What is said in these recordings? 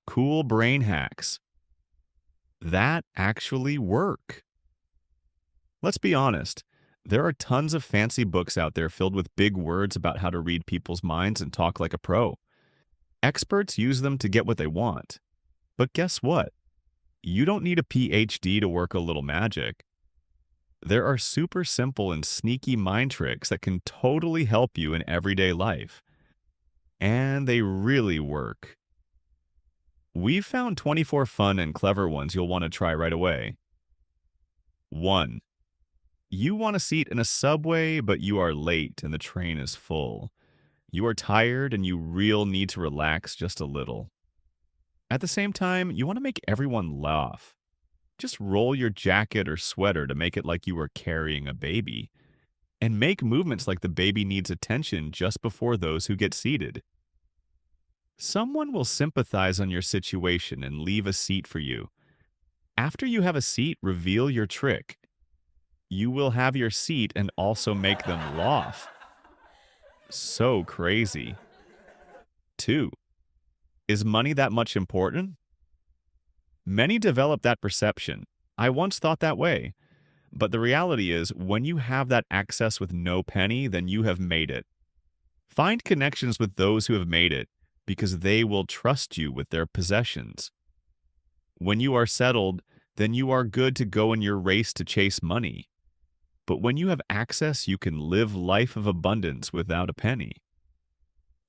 cool brain hacks that actually work. Let's be honest. There are tons of fancy books out there filled with big words about how to read people's minds and talk like a pro. Experts use them to get what they want. But guess what? You don't need a PhD to work a little magic. There are super simple and sneaky mind tricks that can totally help you in everyday life. And they really work. We've found 24 fun and clever ones you'll want to try right away. 1. You want a seat in a subway, but you are late and the train is full. You are tired and you real need to relax just a little. At the same time, you want to make everyone laugh. Just roll your jacket or sweater to make it like you are carrying a baby. And make movements like the baby needs attention just before those who get seated. Someone will sympathize on your situation and leave a seat for you. After you have a seat, reveal your trick. You will have your seat and also make them laugh. So crazy. 2. Is money that much important? Many develop that perception. I once thought that way. But the reality is, when you have that access with no penny, then you have made it. Find connections with those who have made it, because they will trust you with their possessions. When you are settled, then you are good to go in your race to chase money. But when you have access, you can live life of abundance without a penny.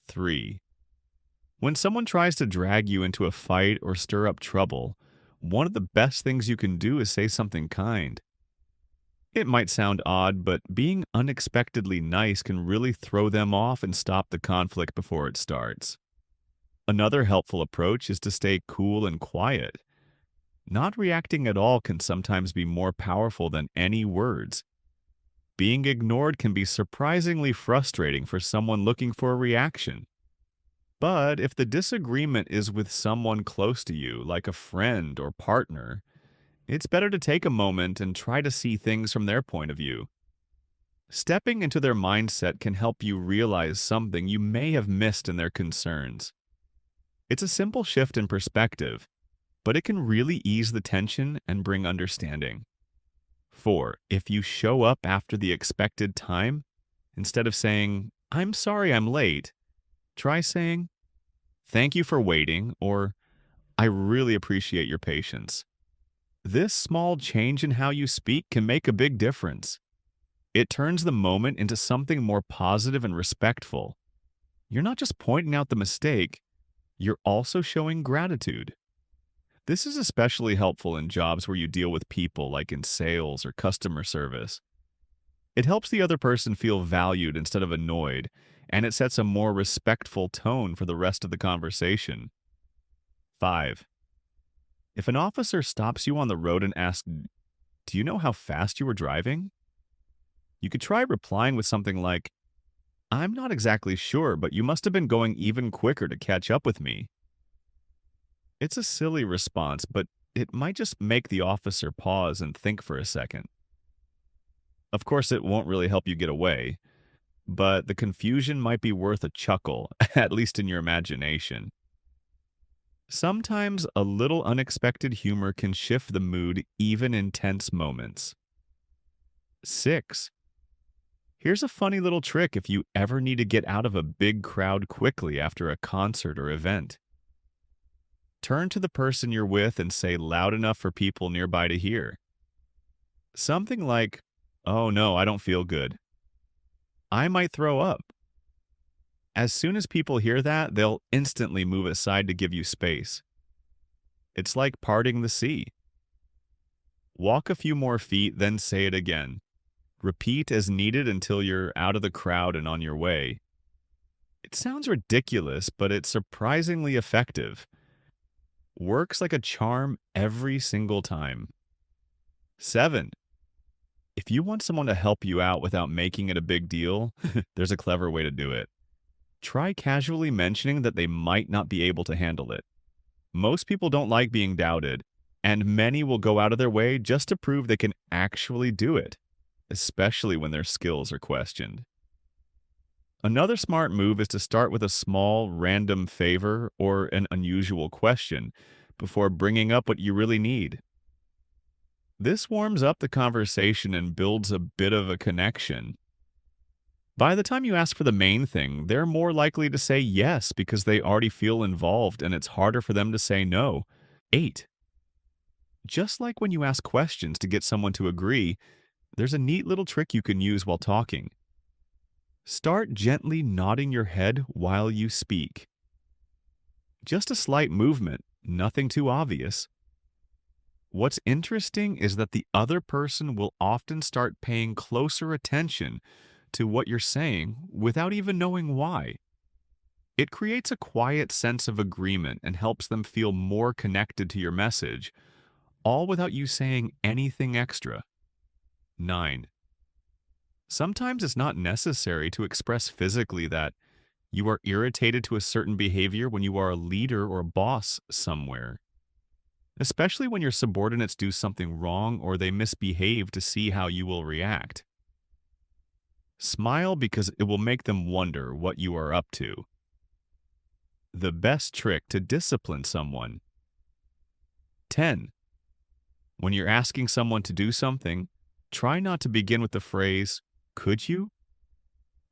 3. When someone tries to drag you into a fight or stir up trouble, one of the best things you can do is say something kind. It might sound odd, but being unexpectedly nice can really throw them off and stop the conflict before it starts. Another helpful approach is to stay cool and quiet. Not reacting at all can sometimes be more powerful than any words. Being ignored can be surprisingly frustrating for someone looking for a reaction. But if the disagreement is with someone close to you, like a friend or partner, it's better to take a moment and try to see things from their point of view. Stepping into their mindset can help you realize something you may have missed in their concerns. It's a simple shift in perspective, but it can really ease the tension and bring understanding. 4. If you show up after the expected time, instead of saying, "I'm sorry I'm late," try saying, "Thank you for waiting," or "I really appreciate your patience." This small change in how you speak can make a big difference. It turns the moment into something more positive and respectful. You're not just pointing out the mistake, you're also showing gratitude. This is especially helpful in jobs where you deal with people, like in sales or customer service. It helps the other person feel valued instead of annoyed, and it sets a more respectful tone for the rest of the conversation. 5. If an officer stops you on the road and asks, "Do you know how fast you were driving?" You could try replying with something like, "I'm not exactly sure, but you must have been going even quicker to catch up with me." It's a silly response, but it might just make the officer pause and think for a second. Of course, it won't really help you get away, but the confusion might be worth a chuckle, at least in your imagination. Sometimes a little unexpected humor can shift the mood even in tense moments. 6. Here's a funny little trick if you ever need to get out of a big crowd quickly after a concert or event. Turn to the person you're with and say loud enough for people nearby to hear. Something like, "Oh no, I don't feel good. I might throw up." As soon as people hear that, they'll instantly move aside to give you space. It's like parting the sea. Walk a few more feet, then say it again. Repeat as needed until you're out of the crowd and on your way. It sounds ridiculous, but it's surprisingly effective. Works like a charm every single time. 7. If you want someone to help you out without making it a big deal, there's a clever way to do it. Try casually mentioning that they might not be able to handle it. Most people don't like being doubted, and many will go out of their way just to prove they can actually do it, especially when their skills are questioned. Another smart move is to start with a small, random favor or an unusual question before bringing up what you really need. This warms up the conversation and builds a bit of a connection. By the time you ask for the main thing, they're more likely to say yes because they already feel involved and it's harder for them to say no. 8. Just like when you ask questions to get someone to agree, there's a neat little trick you can use while talking. Start gently nodding your head while you speak. Just a slight movement, nothing too obvious. What's interesting is that the other person will often start paying closer attention to what you're saying without even knowing why. It creates a quiet sense of agreement and helps them feel more connected to your message, all without you saying anything extra. 9. Sometimes it's not necessary to express physically that you are irritated to a certain behavior when you are a leader or a boss somewhere, especially when your subordinates do something wrong or they misbehave to see how you will react. Smile because it will make them wonder what you are up to. The best trick to discipline someone. 10. When you're asking someone to do something, try not to begin with the phrase, "Could you?"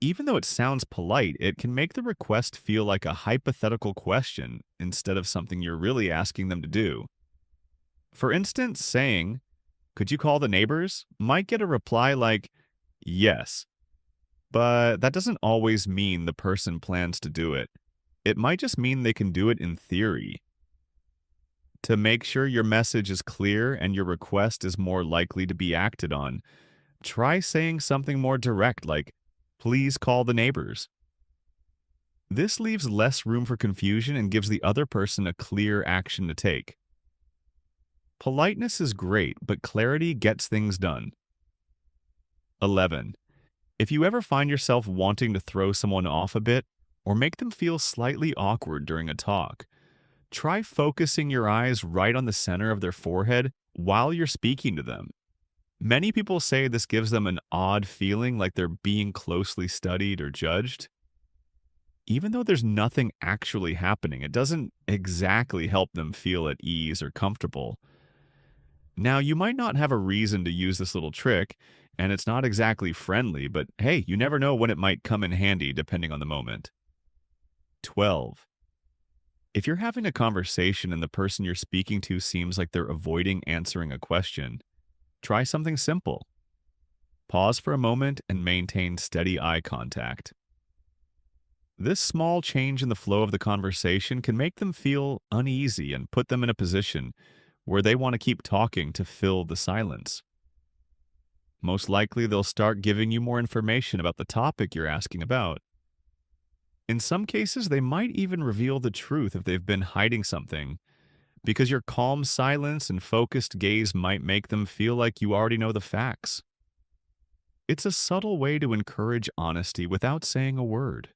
Even though it sounds polite, it can make the request feel like a hypothetical question instead of something you're really asking them to do. For instance, saying, "Could you call the neighbors?" might get a reply like, "Yes," but that doesn't always mean the person plans to do it. It might just mean they can do it in theory. To make sure your message is clear and your request is more likely to be acted on, try saying something more direct like, "Please call the neighbors." This leaves less room for confusion and gives the other person a clear action to take. Politeness is great, but clarity gets things done. 11. If you ever find yourself wanting to throw someone off a bit or make them feel slightly awkward during a talk, try focusing your eyes right on the center of their forehead while you're speaking to them. Many people say this gives them an odd feeling like they're being closely studied or judged. Even though there's nothing actually happening, it doesn't exactly help them feel at ease or comfortable. Now, you might not have a reason to use this little trick, and it's not exactly friendly, but hey, you never know when it might come in handy depending on the moment. 12. If you're having a conversation and the person you're speaking to seems like they're avoiding answering a question, try something simple. Pause for a moment and maintain steady eye contact. This small change in the flow of the conversation can make them feel uneasy and put them in a position where they want to keep talking to fill the silence. Most likely, they'll start giving you more information about the topic you're asking about. In some cases, they might even reveal the truth if they've been hiding something, because your calm silence and focused gaze might make them feel like you already know the facts. It's a subtle way to encourage honesty without saying a word.